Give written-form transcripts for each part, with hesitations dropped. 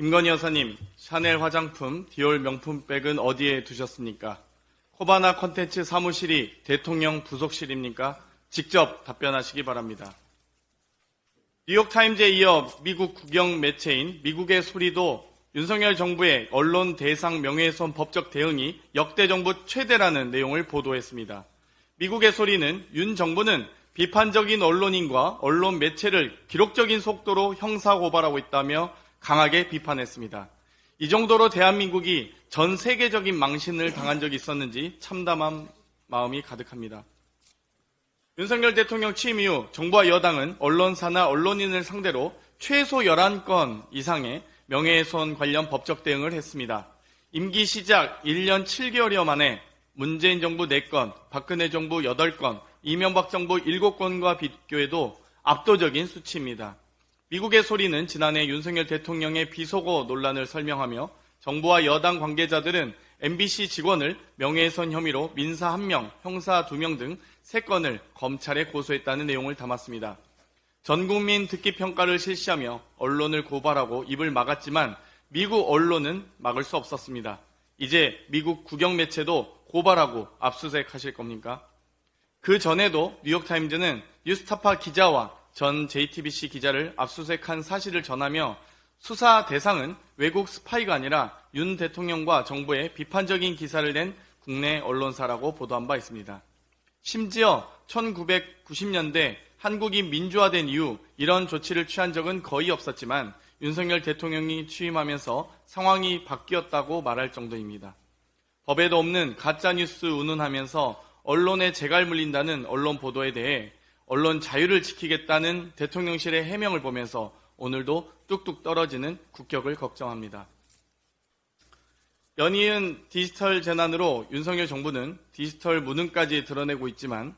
김건희 여사님, 샤넬 화장품, 디올 명품백은 어디에 두셨습니까? 코바나 컨텐츠 사무실이 대통령 부속실입니까? 직접 답변하시기 바랍니다. 뉴욕타임즈에 이어 미국 국영 매체인 미국의 소리도 윤석열 정부의 언론 대상 명예훼손 법적 대응이 역대 정부 최대라는 내용을 보도했습니다. 미국의 소리는 윤 정부는 비판적인 언론인과 언론 매체를 기록적인 속도로 형사고발하고 있다며 강하게 비판했습니다. 이 정도로 대한민국이 전 세계적인 망신을 당한 적이 있었는지 참담한 마음이 가득합니다. 윤석열 대통령 취임 이후 정부와 여당은 언론사나 언론인을 상대로 최소 11건 이상의 명예훼손 관련 법적 대응을 했습니다. 임기 시작 1년 7개월여 만에 문재인 정부 4건, 박근혜 정부 8건, 이명박 정부 7건과 비교해도 압도적인 수치입니다. 미국의 소리는 지난해 윤석열 대통령의 비속어 논란을 설명하며 정부와 여당 관계자들은 MBC 직원을 명예훼손 혐의로 민사 1명, 형사 2명 등 3건을 검찰에 고소했다는 내용을 담았습니다. 전국민 듣기평가를 실시하며 언론을 고발하고 입을 막았지만 미국 언론은 막을 수 없었습니다. 이제 미국 국영매체도 고발하고 압수수색하실 겁니까? 그 전에도 뉴욕타임즈는 뉴스타파 기자와 전 JTBC 기자를 압수수색한 사실을 전하며 수사 대상은 외국 스파이가 아니라 윤 대통령과 정부의 비판적인 기사를 낸 국내 언론사라고 보도한 바 있습니다. 심지어 1990년대 한국이 민주화된 이후 이런 조치를 취한 적은 거의 없었지만 윤석열 대통령이 취임하면서 상황이 바뀌었다고 말할 정도입니다. 법에도 없는 가짜뉴스 운운하면서 언론에 재갈 물린다는 언론 보도에 대해 언론 자유를 지키겠다는 대통령실의 해명을 보면서 오늘도 뚝뚝 떨어지는 국격을 걱정합니다. 연이은 디지털 재난으로 윤석열 정부는 디지털 무능까지 드러내고 있지만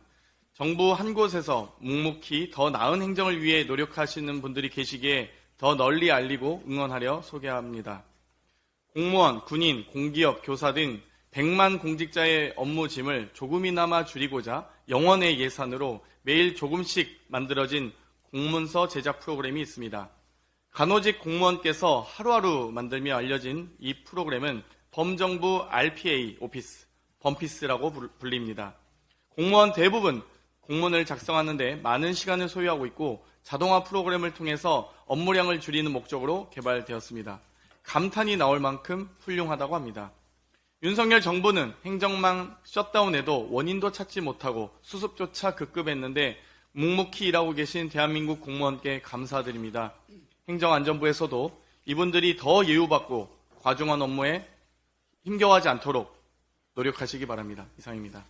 정부 한 곳에서 묵묵히 더 나은 행정을 위해 노력하시는 분들이 계시기에 더 널리 알리고 응원하려 소개합니다. 공무원, 군인, 공기업, 교사 등 100만 공직자의 업무 짐을 조금이나마 줄이고자 영원의 예산으로 매일 조금씩 만들어진 공문서 제작 프로그램이 있습니다. 간호직 공무원께서 하루하루 만들며 알려진 이 프로그램은 범정부 RPA 오피스, 범피스라고 불립니다. 공무원 대부분 공문을 작성하는데 많은 시간을 소요하고 있고 자동화 프로그램을 통해서 업무량을 줄이는 목적으로 개발되었습니다. 감탄이 나올 만큼 훌륭하다고 합니다. 윤석열 정부는 행정망 셧다운에도 원인도 찾지 못하고 수습조차 급급했는데 묵묵히 일하고 계신 대한민국 공무원께 감사드립니다. 행정안전부에서도 이분들이 더 예우받고 과중한 업무에 힘겨워하지 않도록 노력하시기 바랍니다. 이상입니다.